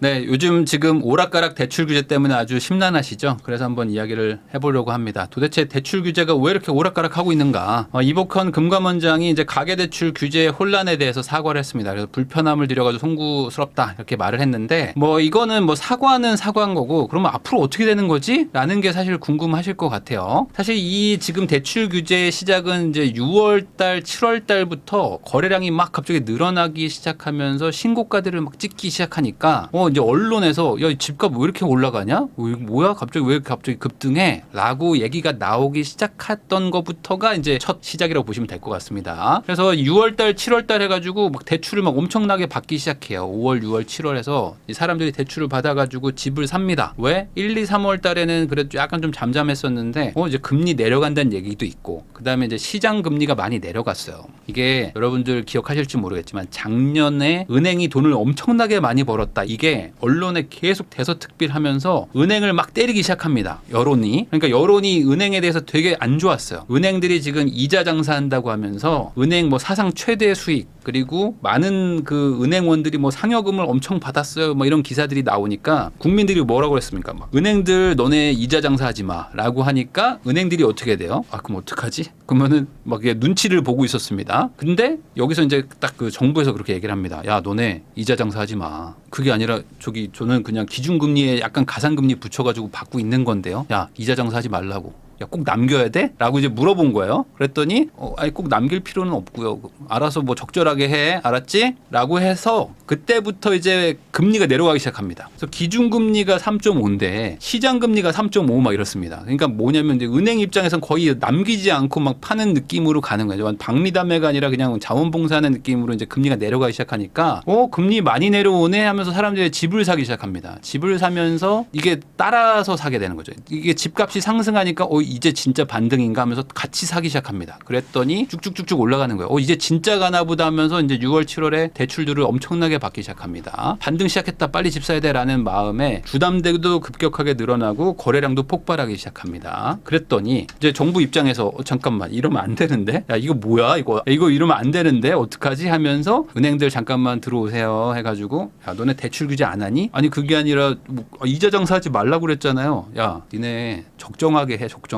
네, 요즘 지금 오락가락 대출 규제 때문에 아주 심란하시죠? 그래서 한번 이야기를 해보려고 합니다. 도대체 대출 규제가 왜 이렇게 오락가락 하고 있는가? 이복헌 금감원장이 이제 가계대출 규제 혼란에 대해서 사과를 했습니다. 그래서 불편함을 드려가지고 송구스럽다 이렇게 말을 했는데 이거는 사과는 사과한 거고 그러면 앞으로 어떻게 되는 거지? 라는 게 사실 궁금하실 것 같아요. 사실 이 지금 대출 규제 시작은 이제 6월달, 7월달부터 거래량이 막 갑자기 늘어나기 시작하면서 신고가들을 막 찍기 시작하니까 이제 언론에서 야, 집값 왜 이렇게 올라가냐? 뭐야? 왜 갑자기 급등해? 라고 얘기가 나오기 시작했던 것부터가 이제 첫 시작이라고 보시면 될 것 같습니다. 그래서 6월달, 7월달 해가지고 막 대출을 막 엄청나게 받기 시작해요. 5월, 6월, 7월에서 사람들이 대출을 받아가지고 집을 삽니다. 왜? 1, 2, 3월 달에는 그래도 약간 좀 잠잠했었는데 이제 금리 내려간다는 얘기도 있고 그 다음에 이제 시장 금리가 많이 내려갔어요. 이게 여러분들 기억하실지 모르겠지만 작년에 은행이 돈을 엄청나게 많이 벌었다. 이게 언론에 계속 대서특필하면서 은행을 막 때리기 시작합니다. 여론이. 그러니까 여론이 은행에 대해서 되게 안 좋았어요. 은행들이 지금 이자 장사한다고 하면서 은행 사상 최대 수익 그리고 많은 그 은행원들이 상여금을 엄청 받았어요. 이런 기사들이 나오니까 국민들이 뭐라고 그랬습니까? 은행들 너네 이자 장사하지 마라고 하니까 은행들이 어떻게 돼요? 그럼 어떡하지? 그러면은 눈치를 보고 있었습니다. 근데 여기서 이제 딱 그 정부에서 그렇게 얘기를 합니다. 야, 너네 이자 장사하지 마. 그게 아니라 저는 그냥 기준금리에 약간 가산금리 붙여가지고 받고 있는 건데요. 야, 이자 장사하지 말라고. 야, 꼭 남겨야 돼? 라고 이제 물어본 거예요. 그랬더니 아니 꼭 남길 필요는 없고요. 알아서 적절하게 해. 알았지? 라고 해서 그때부터 이제 금리가 내려가기 시작합니다. 그래서 기준금리가 3.5인데 시장금리가 3.5 막 이렇습니다. 그러니까 뭐냐면 이제 은행 입장에선 거의 남기지 않고 막 파는 느낌으로 가는 거죠. 박리담회가 아니라 그냥 자원봉사하는 느낌으로 이제 금리가 내려가기 시작하니까 금리 많이 내려오네 하면서 사람들이 집을 사기 시작합니다. 집을 사면서 이게 따라서 사게 되는 거죠. 이게 집값이 상승하니까 이제 진짜 반등인가 하면서 같이 사기 시작합니다. 그랬더니 쭉쭉쭉쭉 올라가는 거예요. 이제 진짜 가나 보다 하면서 이제 6월, 7월에 대출들을 엄청나게 받기 시작합니다. 반등 시작했다. 빨리 집 사야 돼라는 마음에 주담대도 급격하게 늘어나고 거래량도 폭발하기 시작합니다. 그랬더니 이제 정부 입장에서 잠깐만 이러면 안 되는데? 야, 이거 뭐야? 이거 이러면 안 되는데? 어떡하지? 하면서 은행들 잠깐만 들어오세요 해가지고 야, 너네 대출 규제 안 하니? 아니 그게 아니라 이자 장사하지 말라고 그랬잖아요. 야, 니네 적정하게 해. 적정하게.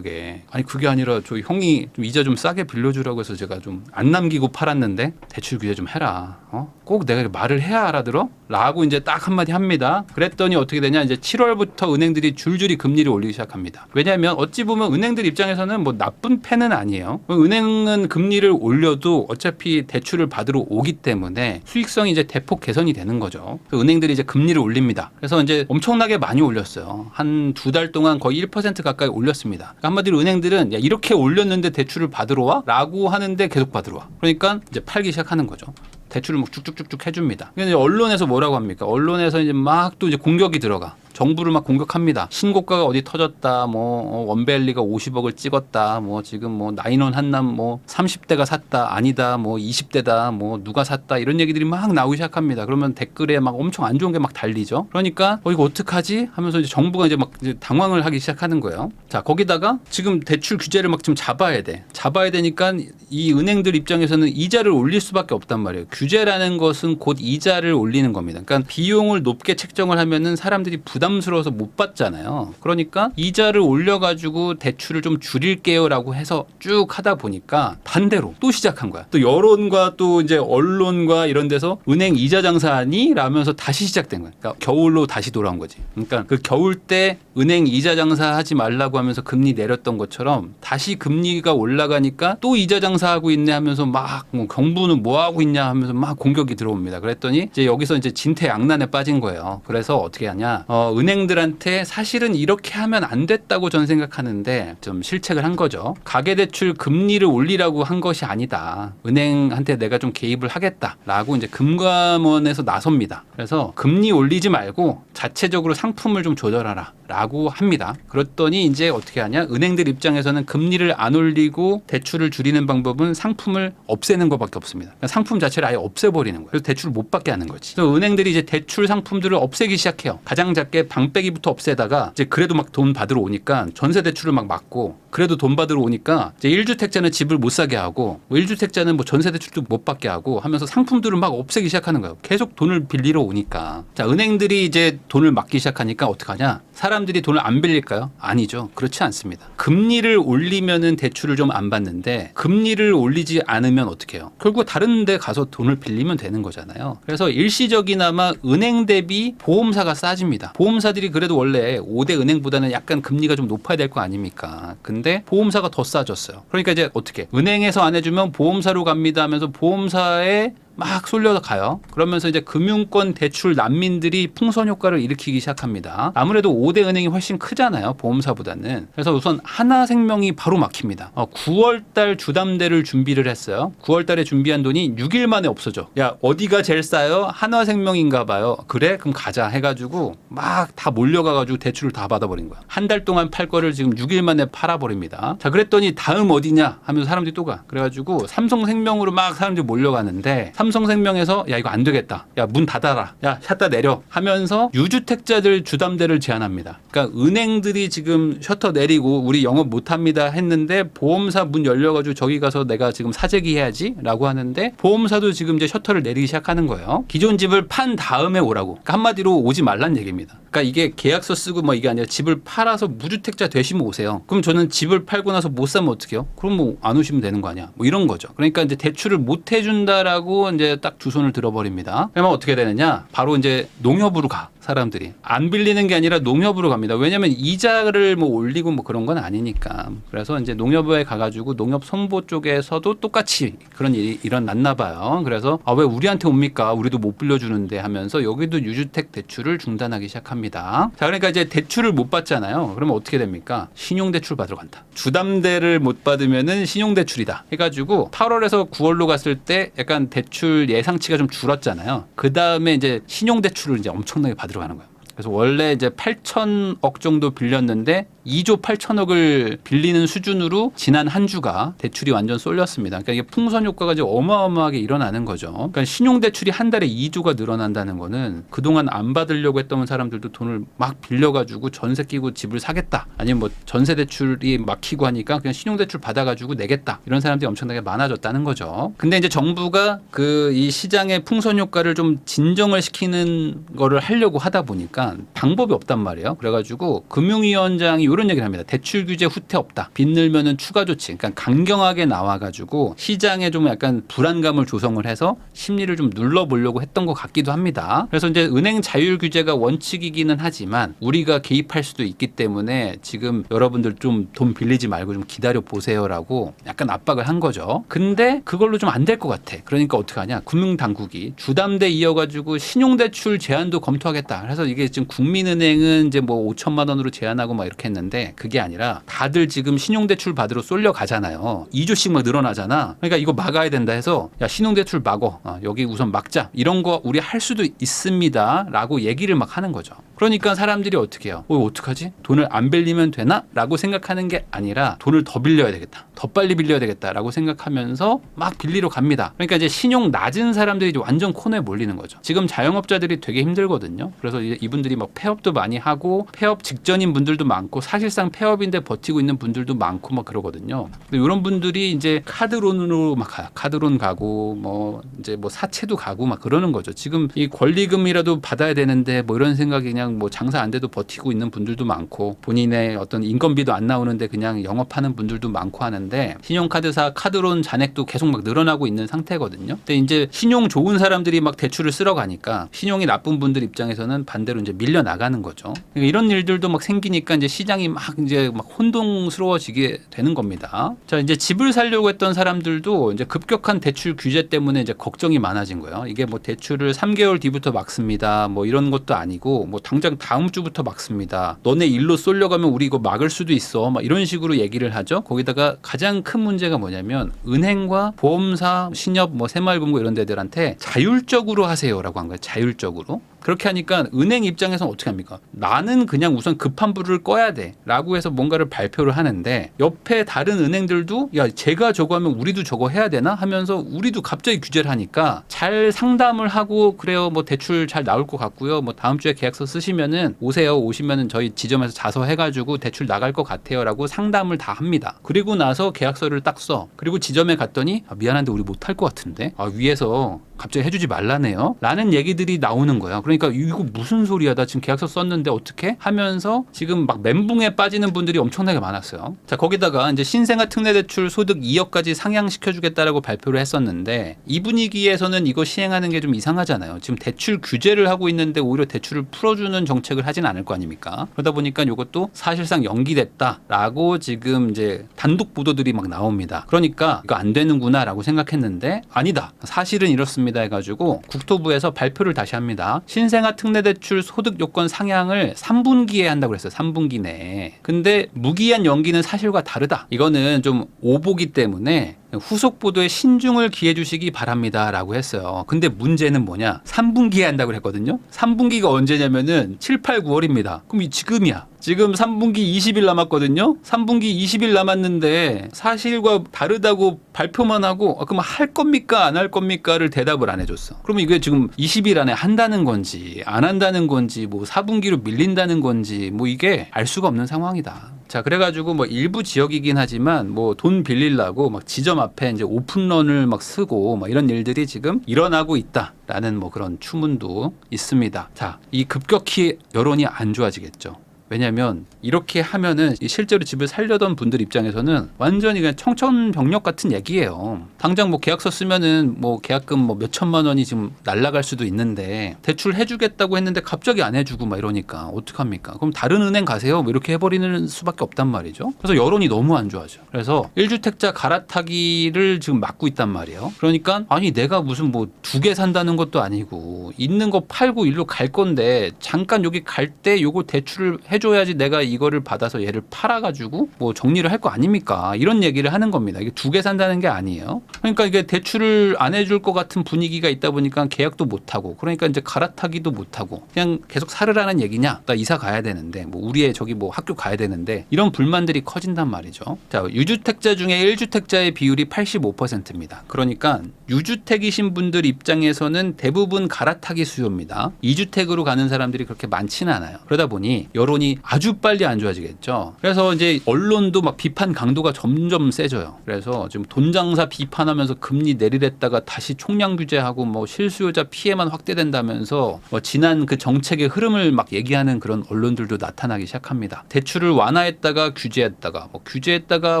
아니 그게 아니라 저 형이 좀 이자 좀 싸게 빌려주라고 해서 제가 좀 안 남기고 팔았는데 대출 규제 좀 해라. 꼭 내가 말을 해야 알아들어? 라고 이제 딱 한마디 합니다. 그랬더니 어떻게 되냐? 이제 7월부터 은행들이 줄줄이 금리를 올리기 시작합니다. 왜냐하면 어찌 보면 은행들 입장에서는 나쁜 패는 아니에요. 은행은 금리를 올려도 어차피 대출을 받으러 오기 때문에 수익성이 이제 대폭 개선이 되는 거죠. 은행들이 이제 금리를 올립니다. 그래서 이제 엄청나게 많이 올렸어요. 한 2달 동안 거의 1% 가까이 올렸습니다. 그러니까 한마디로 은행들은 야, 이렇게 올렸는데 대출을 받으러 와? 라고 하는데 계속 받으러 와. 그러니까 이제 팔기 시작하는 거죠. 대출을 쭉쭉쭉쭉 해줍니다. 근데 언론에서 뭐라고 합니까? 언론에서 이제 막 또 이제 공격이 들어가. 정부를 막 공격합니다. 신고가가 어디 터졌다. 원밸리가 50억을 찍었다. 지금 나인원 한남 30대가 샀다. 아니다. 20대다. 누가 샀다. 이런 얘기들이 막 나오기 시작합니다. 그러면 댓글에 막 엄청 안 좋은 게 막 달리죠. 그러니까 이거 어떡하지? 하면서 이제 정부가 이제 당황을 하기 시작하는 거예요. 자, 거기다가 지금 대출 규제를 막 좀 잡아야 돼. 잡아야 되니까 이 은행들 입장에서는 이자를 올릴 수밖에 없단 말이에요. 규제라는 것은 곧 이자를 올리는 겁니다. 그러니까 비용을 높게 책정을 하면은 사람들이 부담스러워서 못 받잖아요. 그러니까 이자를 올려가지고 대출을 좀 줄일게요라고 해서 쭉 하다 보니까 반대로 또 시작한 거야. 또 여론과 또 이제 언론과 이런 데서 은행 이자 장사하니? 라면서 다시 시작된 거야. 그러니까 겨울로 다시 돌아온 거지. 그러니까 그 겨울 때 은행 이자 장사하지 말라고 하면서 금리 내렸던 것처럼 다시 금리가 올라가니까 또 이자 장사하고 있네 하면서 막 정부는 뭐 하고 있냐 하면서 막 공격이 들어옵니다. 그랬더니 이제 여기서 이제 진퇴양난에 빠진 거예요. 그래서 어떻게 하냐? 은행들한테 사실은 이렇게 하면 안 됐다고 저는 생각하는데 좀 실책을 한 거죠. 가계대출 금리를 올리라고 한 것이 아니다. 은행한테 내가 좀 개입을 하겠다라고 이제 금감원에서 나섭니다. 그래서 금리 올리지 말고 자체적으로 상품을 좀 조절하라. 라고 합니다. 그랬더니 이제 어떻게 하냐? 은행들 입장에서는 금리를 안 올리고 대출을 줄이는 방법은 상품을 없애는 것밖에 없습니다. 그러니까 상품 자체를 아예 없애버리는 거예요. 그래서 대출을 못 받게 하는 거지. 그래서 은행들이 이제 대출 상품들을 없애기 시작해요. 가장 작게 만약에 방빼기부터 없애다가 이제 그래도 막 돈 받으러 오니까 전세 대출을 막 막고 그래도 돈 받으러 오니까 이제 1주택자는 집을 못 사게 하고 뭐 1주택자는 뭐 전세 대출도 못 받게 하고 하면서 상품들을 막 없애기 시작하는 거예요. 계속 돈을 빌리러 오니까. 자, 은행들이 이제 돈을 막기 시작하니까 어떡하냐? 사람들이 돈을 안 빌릴까요? 아니죠. 그렇지 않습니다. 금리를 올리면은 대출을 좀 안 받는데 금리를 올리지 않으면 어떻게 해요? 결국 다른 데 가서 돈을 빌리면 되는 거잖아요. 그래서 일시적이나마 은행 대비 보험사가 싸집니다. 보험사들이 그래도 원래 5대 은행보다는 약간 금리가 좀 높아야 될 거 아닙니까? 근데 보험사가 더 싸졌어요. 그러니까 이제 어떻게? 은행에서 안 해주면 보험사로 갑니다 하면서 보험사에 막 쏠려가요. 그러면서 이제 금융권 대출 난민들이 풍선 효과를 일으키기 시작합니다. 아무래도 5대 은행이 훨씬 크잖아요. 보험사보다는. 그래서 우선 하나생명이 바로 막힙니다. 9월 달 주담대를 준비를 했어요. 9월 달에 준비한 돈이 6일 만에 없어져. 야, 어디가 제일 싸요? 하나생명인가 봐요. 그래? 그럼 가자 해가지고 막 다 몰려가가지고 대출을 다 받아버린 거야. 한 달 동안 팔 거를 지금 6일 만에 팔아버립니다. 자, 그랬더니 다음 어디냐 하면서 사람들이 또 가. 그래가지고 삼성생명으로 막 사람들이 몰려가는데 삼성생명에서 야 이거 안 되겠다. 야 문 닫아라. 야 샷다 내려 하면서 유주택자들 주담대를 제안합니다. 그러니까 은행들이 지금 셔터 내리고 우리 영업 못합니다 했는데 보험사 문 열려가지고 저기 가서 내가 지금 사재기 해야지 라고 하는데 보험사도 지금 이제 셔터를 내리기 시작하는 거예요. 기존 집을 판 다음에 오라고. 그러니까 한마디로 오지 말란 얘기입니다. 그러니까 이게 계약서 쓰고 뭐 이게 아니라 집을 팔아서 무주택자 되시면 오세요. 그럼 저는 집을 팔고 나서 못 사면 어떡해요? 그럼 뭐 안 오시면 되는 거 아니야? 뭐 이런 거죠. 그러니까 이제 대출을 못 해준다라고 이제 딱 두 손을 들어버립니다. 그러면 어떻게 되느냐? 바로 이제 농협으로 가. 사람들이 안 빌리는 게 아니라 농협으로 갑니다. 왜냐하면 이자를 뭐 올리고 뭐 그런 건 아니니까. 그래서 이제 농협에 가가지고 농협 손보 쪽에서도 똑같이 그런 일이 일어났나 봐요. 그래서 왜 우리한테 옵니까? 우리도 못 빌려주는데 하면서 여기도 유주택 대출을 중단하기 시작합니다. 자, 그러니까 이제 대출을 못 받잖아요. 그러면 어떻게 됩니까? 신용대출 받으러 간다. 주담대를 못 받으면은 신용대출이다. 해가지고 8월에서 9월로 갔을 때 약간 대출 예상치가 좀 줄었잖아요. 그 다음에 이제 신용대출을 이제 엄청나게 받으러 가는 거예요. 그래서 원래 이제 8천억 정도 빌렸는데 2조 8천억을 빌리는 수준으로 지난 한 주가 대출이 완전 쏠렸습니다. 그러니까 이게 풍선 효과가 이제 어마어마하게 일어나는 거죠. 그러니까 신용대출이 한 달에 2조가 늘어난다는 거는 그동안 안 받으려고 했던 사람들도 돈을 막 빌려가지고 전세 끼고 집을 사겠다. 아니면 뭐 전세 대출이 막히고 하니까 그냥 신용대출 받아가지고 내겠다. 이런 사람들이 엄청나게 많아졌다는 거죠. 근데 이제 정부가 그 이 시장의 풍선 효과를 좀 진정을 시키는 거를 하려고 하다 보니까 방법이 없단 말이에요. 그래가지고 금융위원장이 이런 얘기를 합니다. 대출 규제 후퇴 없다. 빚 늘면은 추가 조치. 그러니까 강경하게 나와가지고 시장에 좀 약간 불안감을 조성을 해서 심리를 좀 눌러보려고 했던 것 같기도 합니다. 그래서 이제 은행 자율 규제가 원칙이기는 하지만 우리가 개입할 수도 있기 때문에 지금 여러분들 좀 돈 빌리지 말고 좀 기다려 보세요라고 약간 압박을 한 거죠. 근데 그걸로 좀 안 될 것 같아. 그러니까 어떻게 하냐? 금융당국이 주담대 이어가지고 신용대출 제한도 검토하겠다. 그래서 이게 지금 국민은행은 이제 뭐 5천만 원으로 제한하고 막 이렇게 했는데 그게 아니라 다들 지금 신용대출 받으러 쏠려 가잖아요. 2조씩 막 늘어나잖아. 그러니까 이거 막아야 된다 해서 야 신용대출 막어. 여기 우선 막자. 이런 거 우리 할 수도 있습니다. 라고 얘기를 막 하는 거죠. 그러니까 사람들이 어떻게 해요? 어떡하지? 돈을 안 빌리면 되나? 라고 생각하는 게 아니라 돈을 더 빌려야 되겠다. 더 빨리 빌려야 되겠다. 라고 생각하면서 막 빌리러 갑니다. 그러니까 이제 신용 낮은 사람들이 이제 완전 코너에 몰리는 거죠. 지금 자영업자들이 되게 힘들거든요. 그래서 이분들이 막 폐업도 많이 하고 폐업 직전인 분들도 많고 사실상 폐업인데 버티고 있는 분들도 많고 막 그러거든요. 근데 이런 분들이 이제 카드론으로 막 가요. 카드론 가고 뭐 이제 뭐 사채도 가고 막 그러는 거죠. 지금 이 권리금이라도 받아야 되는데 뭐 이런 생각이 그냥 뭐 장사 안 돼도 버티고 있는 분들도 많고 본인의 어떤 인건비도 안 나오는데 그냥 영업하는 분들도 많고 하는데 신용카드사 카드론 잔액도 계속 막 늘어나고 있는 상태거든요. 근데 이제 신용 좋은 사람들이 막 대출을 쓸어 가니까 신용이 나쁜 분들 입장에서는 반대로 이제 밀려 나가는 거죠. 그러니까 이런 일들도 막 생기니까 이제 시장이 막 이제 막 혼동스러워지게 되는 겁니다. 자, 이제 집을 살려고 했던 사람들도 이제 급격한 대출 규제 때문에 이제 걱정이 많아진 거예요. 이게 뭐 대출을 3개월 뒤부터 막습니다. 뭐 이런 것도 아니고 뭐 당장 다음 주부터 막습니다. 너네 일로 쏠려가면 우리 이거 막을 수도 있어. 막 이런 식으로 얘기를 하죠. 거기다가 가장 큰 문제가 뭐냐면 은행과 보험사, 신협, 뭐 새마을금고 이런 데들한테 자율적으로 하세요라고 한 거예요. 자율적으로. 그렇게 하니까 은행 입장에서는 어떻게 합니까? 나는 그냥 우선 급한 불을 꺼야 돼 라고 해서 뭔가를 발표를 하는데 옆에 다른 은행들도 야 제가 저거 하면 우리도 저거 해야 되나 하면서 우리도 갑자기 규제를 하니까 잘 상담을 하고 그래요 뭐 대출 잘 나올 것 같고요 뭐 다음 주에 계약서 쓰시면은 오시면은 저희 지점에서 자서해가지고 대출 나갈 것 같아요 라고 상담을 다 합니다. 그리고 나서 계약서를 딱 써. 그리고 지점에 갔더니 미안한데 우리 못할 것 같은데 위에서 갑자기 해주지 말라네요 라는 얘기들이 나오는 거야. 그러니까 이거 무슨 소리야 나 지금 계약서 썼는데 어떻게 하면서 지금 막 멘붕에 빠지는 분들이 엄청나게 많았어요. 자 거기다가 이제 신생아 특례대출 소득 2억까지 상향시켜주겠다라고 발표를 했었는데 이 분위기에서는 이거 시행하는 게 좀 이상하잖아요. 지금 대출 규제를 하고 있는데 오히려 대출을 풀어주는 정책을 하진 않을 거 아닙니까? 그러다 보니까 이것도 사실상 연기됐다라고 지금 이제 단독 보도들이 막 나옵니다. 그러니까 이거 안 되는구나라고 생각했는데 아니다. 사실은 이렇습니다 해가지고 국토부에서 발표를 다시 합니다. 신생아 특례대출 소득 요건 상향을 3분기에 한다고 그랬어요. 3분기 내에. 근데 무기한 연기는 사실과 다르다. 이거는 좀 오보기 때문에 후속 보도에 신중을 기해 주시기 바랍니다 라고 했어요. 근데 문제는 뭐냐 3분기에 한다고 했거든요. 3분기가 언제냐면은 7, 8, 9월입니다. 그럼 지금이야. 지금 3분기 20일 남았거든요. 3분기 20일 남았는데 사실과 다르다고 발표만 하고 그럼 할 겁니까 안 할 겁니까를 대답을 안 해줬어. 그러면 이게 지금 20일 안에 한다는 건지 안 한다는 건지 뭐 4분기로 밀린다는 건지 뭐 이게 알 수가 없는 상황이다. 자 그래가지고 뭐 일부 지역이긴 하지만 뭐 돈 빌리려고 막 지점 앞에 이제 오픈런을 막 쓰고 막 이런 일들이 지금 일어나고 있다라는 뭐 그런 추문도 있습니다. 자, 이 급격히 여론이 안 좋아지겠죠. 왜냐하면 이렇게 하면은 실제로 집을 살려던 분들 입장에서는 완전히 그냥 청천벽력 같은 얘기예요. 당장 뭐 계약서 쓰면은 뭐 계약금 뭐 몇 천만 원이 지금 날라갈 수도 있는데 대출 해주겠다고 했는데 갑자기 안 해주고 막 이러니까 어떡합니까? 그럼 다른 은행 가세요. 뭐 이렇게 해버리는 수밖에 없단 말이죠. 그래서 여론이 너무 안 좋아져. 그래서 1주택자 갈아타기를 지금 막고 있단 말이에요. 그러니까 아니 내가 무슨 뭐 2개 산다는 것도 아니고 있는 거 팔고 일로 갈 건데 잠깐 여기 갈 때 요거 대출을 해줘야지 내가 이거를 받아서 얘를 팔아가지고 뭐 정리를 할 거 아닙니까? 이런 얘기를 하는 겁니다. 이게 2개 산다는 게 아니에요. 그러니까 이게 대출을 안 해줄 것 같은 분위기가 있다 보니까 계약도 못하고 그러니까 이제 갈아타기도 못하고 그냥 계속 살으라는 얘기냐? 나 이사 가야 되는데 뭐 우리의 저기 뭐 학교 가야 되는데 이런 불만들이 커진단 말이죠. 자, 유주택자 중에 1주택자의 비율이 85%입니다. 그러니까 유주택이신 분들 입장에서는 대부분 갈아타기 수요입니다. 2주택으로 가는 사람들이 그렇게 많지는 않아요. 그러다 보니 여론이 아주 빨리 안 좋아지겠죠. 그래서 이제 언론도 막 비판 강도가 점점 세져요. 그래서 지금 돈장사 비판하면서 금리 내리랬다가 다시 총량 규제하고 뭐 실수요자 피해만 확대된다면서 뭐 지난 그 정책의 흐름을 막 얘기하는 그런 언론들도 나타나기 시작합니다. 대출을 완화했다가 규제했다가 뭐 규제했다가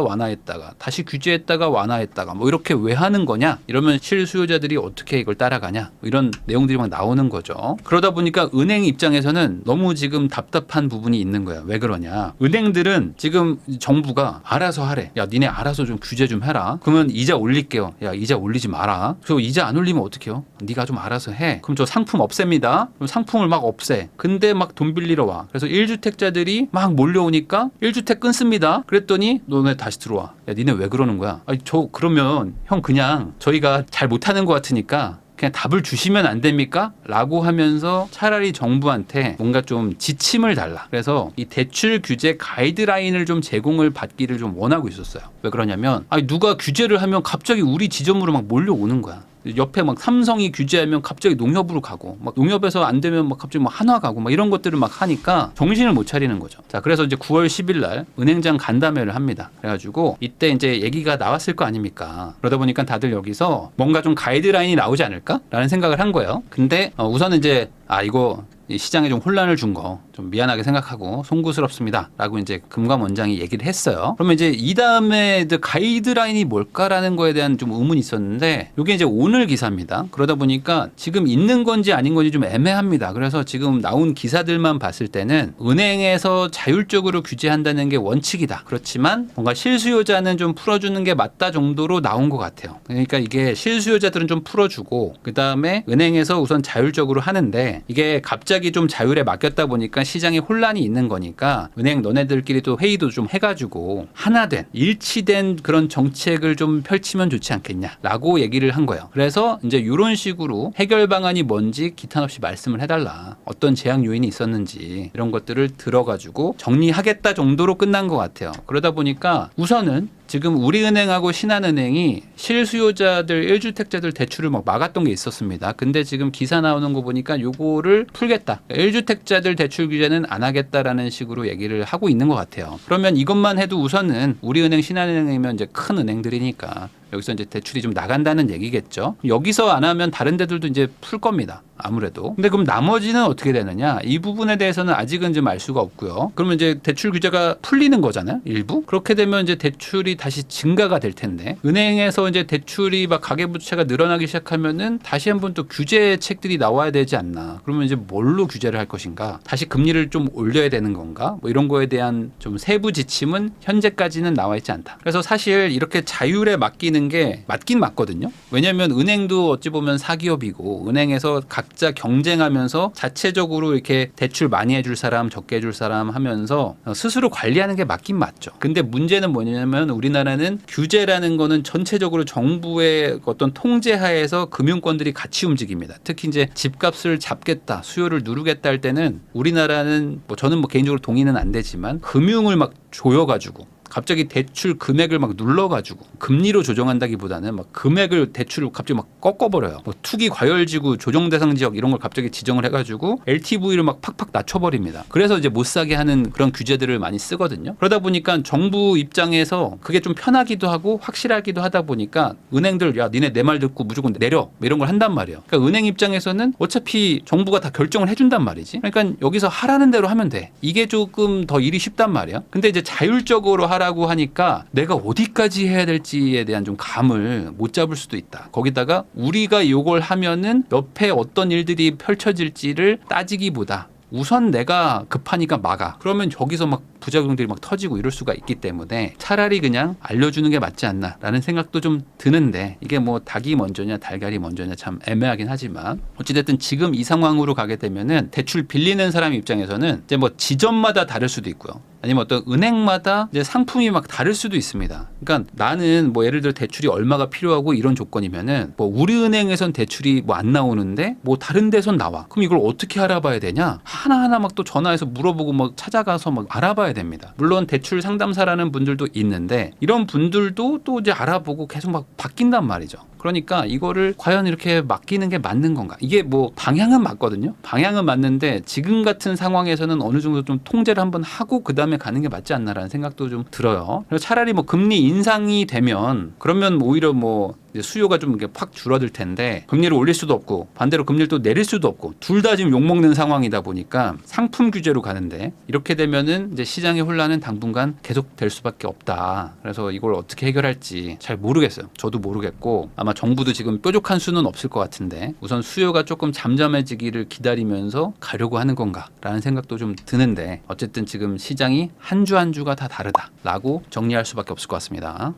완화했다가 다시 규제했다가 완화했다가 뭐 이렇게 왜 하는 거냐? 이러면 실수요자들이 어떻게 이걸 따라가냐? 뭐 이런 내용들이 막 나오는 거죠. 그러다 보니까 은행 입장에서는 너무 지금 답답한 부분이 있는 거야. 왜 그러냐? 은행들은 지금 정부가 알아서 하래. 야, 니네 알아서 좀 규제 좀 해라. 그러면 이자 올릴게요. 야, 이자 올리지 마라. 저 이자 안 올리면 어떡해요? 네가 좀 알아서 해. 그럼 저 상품 없앱니다. 그럼 상품을 막 없애. 근데 막 돈 빌리러 와. 그래서 1주택자들이 막 몰려오니까 1주택 끊습니다. 그랬더니 너네 다시 들어와. 야, 니네 왜 그러는 거야? 아니, 저 그러면 형 그냥 저희가 잘 못하는 것 같으니까 그냥 답을 주시면 안 됩니까? 라고 하면서 차라리 정부한테 뭔가 좀 지침을 달라. 그래서 이 대출 규제 가이드라인을 좀 제공을 받기를 좀 원하고 있었어요. 왜 그러냐면 아니 누가 규제를 하면 갑자기 우리 지점으로 막 몰려오는 거야. 옆에 막 삼성이 규제하면 갑자기 농협으로 가고 막 농협에서 안 되면 막 갑자기 막 한화 가고 막 이런 것들을 막 하니까 정신을 못 차리는 거죠. 자, 그래서 이제 9월 10일 날 은행장 간담회를 합니다. 그래가지고 이때 이제 얘기가 나왔을 거 아닙니까? 그러다 보니까 다들 여기서 뭔가 좀 가이드라인이 나오지 않을까라는 생각을 한 거예요. 근데 우선은 이제 이거 시장에 좀 혼란을 준 거 좀 미안하게 생각하고 송구스럽습니다. 라고 이제 금감원장이 얘기를 했어요. 그러면 이제 이 다음에 가이드라인이 뭘까라는 거에 대한 좀 의문이 있었는데 이게 이제 오늘 기사입니다. 그러다 보니까 지금 있는 건지 아닌 건지 좀 애매합니다. 그래서 지금 나온 기사들만 봤을 때는 은행에서 자율적으로 규제한다는 게 원칙이다. 그렇지만 뭔가 실수요자는 좀 풀어주는 게 맞다 정도로 나온 것 같아요. 그러니까 이게 실수요자들은 좀 풀어주고 그 다음에 은행에서 우선 자율적으로 하는데 이게 갑자기 갑자기 좀 자율에 맡겼다 보니까 시장에 혼란이 있는 거니까 은행 너네들끼리 또 회의도 좀 해가지고 하나된 일치된 그런 정책을 좀 펼치면 좋지 않겠냐라고 얘기를 한 거예요. 그래서 이제 이런 식으로 해결 방안이 뭔지 기탄 없이 말씀을 해달라. 어떤 제약 요인이 있었는지 이런 것들을 들어가지고 정리하겠다 정도로 끝난 것 같아요. 그러다 보니까 우선은 지금 우리은행하고 신한은행이 실수요자들 1주택자들 대출을 막 막았던 게 있었습니다. 근데 지금 기사 나오는 거 보니까 요거를 풀겠다. 1주택자들 대출 규제는 안 하겠다라는 식으로 얘기를 하고 있는 것 같아요. 그러면 이것만 해도 우선은 우리은행, 신한은행이면 이제 큰 은행들이니까 여기서 이제 대출이 좀 나간다는 얘기겠죠. 여기서 안 하면 다른 데들도 이제 풀 겁니다. 아무래도. 근데 그럼 나머지는 어떻게 되느냐? 이 부분에 대해서는 아직은 좀 알 수가 없고요. 그러면 이제 대출 규제가 풀리는 거잖아요. 일부. 그렇게 되면 이제 대출이 다시 증가가 될 텐데 은행에서 이제 대출이 막 가계부채가 늘어나기 시작하면은 다시 한번 또 규제책들이 나와야 되지 않나. 그러면 이제 뭘로 규제를 할 것인가? 다시 금리를 좀 올려야 되는 건가? 뭐 이런 거에 대한 좀 세부 지침은 현재까지는 나와 있지 않다. 그래서 사실 이렇게 자율에 맡기는 게 맞긴 맞거든요. 왜냐하면 은행도 어찌 보면 사기업이고 은행에서 각자 경쟁하면서 자체적으로 이렇게 대출 많이 해줄 사람 적게 해줄 사람 하면서 스스로 관리하는 게 맞긴 맞죠. 근데 문제는 뭐냐면 우리나라는 규제라는 거는 전체적으로 정부의 어떤 통제하에서 금융권들이 같이 움직입니다. 특히 이제 집값을 잡겠다 수요를 누르겠다 할 때는 우리나라는 뭐 저는 뭐 개인적으로 동의는 안 되지만 금융을 막 조여가지고 갑자기 대출 금액을 막 눌러가지고 금리로 조정한다기보다는 막 금액을 대출을 갑자기 막 꺾어버려요. 뭐 투기 과열지구 조정 대상 지역 이런 걸 갑자기 지정을 해가지고 LTV를 막 팍팍 낮춰버립니다. 그래서 이제 못 사게 하는 그런 규제들을 많이 쓰거든요. 그러다 보니까 정부 입장에서 그게 좀 편하기도 하고 확실하기도 하다 보니까 은행들 야 니네 내 말 듣고 무조건 내려 이런 걸 한단 말이에요. 그러니까 은행 입장에서는 어차피 정부가 다 결정을 해준단 말이지. 그러니까 여기서 하라는 대로 하면 돼. 이게 조금 더 일이 쉽단 말이야. 근데 이제 자율적으로 라고 하니까 내가 어디까지 해야 될지에 대한 좀 감을 못 잡을 수도 있다. 거기다가 우리가 이걸 하면은 옆에 어떤 일들이 펼쳐질지를 따지기보다 우선 내가 급하니까 막아. 그러면 저기서 막 부작용들이 막 터지고 이럴 수가 있기 때문에 차라리 그냥 알려주는 게 맞지 않나라는 생각도 좀 드는데 이게 뭐 닭이 먼저냐 달걀이 먼저냐 참 애매하긴 하지만 어찌됐든 지금 이 상황으로 가게 되면은 대출 빌리는 사람 입장에서는 이제 뭐 지점마다 다를 수도 있고요. 아니면 어떤 은행마다 이제 상품이 막 다를 수도 있습니다. 그러니까 나는 뭐 예를 들어 대출이 얼마가 필요하고 이런 조건이면은 뭐 우리은행에선 대출이 뭐 안 나오는데 뭐 다른 데선 나와. 그럼 이걸 어떻게 알아봐야 되냐? 하나하나 막 또 전화해서 물어보고 막 찾아가서 막 알아봐야 됩니다. 물론 대출 상담사라는 분들도 있는데 이런 분들도 또 이제 알아보고 계속 막 바뀐단 말이죠. 그러니까 이거를 과연 이렇게 맡기는 게 맞는 건가? 이게 뭐 방향은 맞거든요. 방향은 맞는데 지금 같은 상황에서는 어느 정도 좀 통제를 한번 하고 그다음에 가는 게 맞지 않나라는 생각도 좀 들어요. 그래서 차라리 뭐 금리 인상이 되면 그러면 오히려 뭐 이제 수요가 좀 확 줄어들 텐데 금리를 올릴 수도 없고 반대로 금리를 또 내릴 수도 없고 둘 다 지금 욕먹는 상황이다 보니까 상품 규제로 가는데 이렇게 되면은 이제 시장의 혼란은 당분간 계속될 수밖에 없다. 그래서 이걸 어떻게 해결할지 잘 모르겠어요. 저도 모르겠고 아마 정부도 지금 뾰족한 수는 없을 것 같은데 우선 수요가 조금 잠잠해지기를 기다리면서 가려고 하는 건가라는 생각도 좀 드는데 어쨌든 지금 시장이 한 주 한 주가 다 다르다라고 정리할 수밖에 없을 것 같습니다.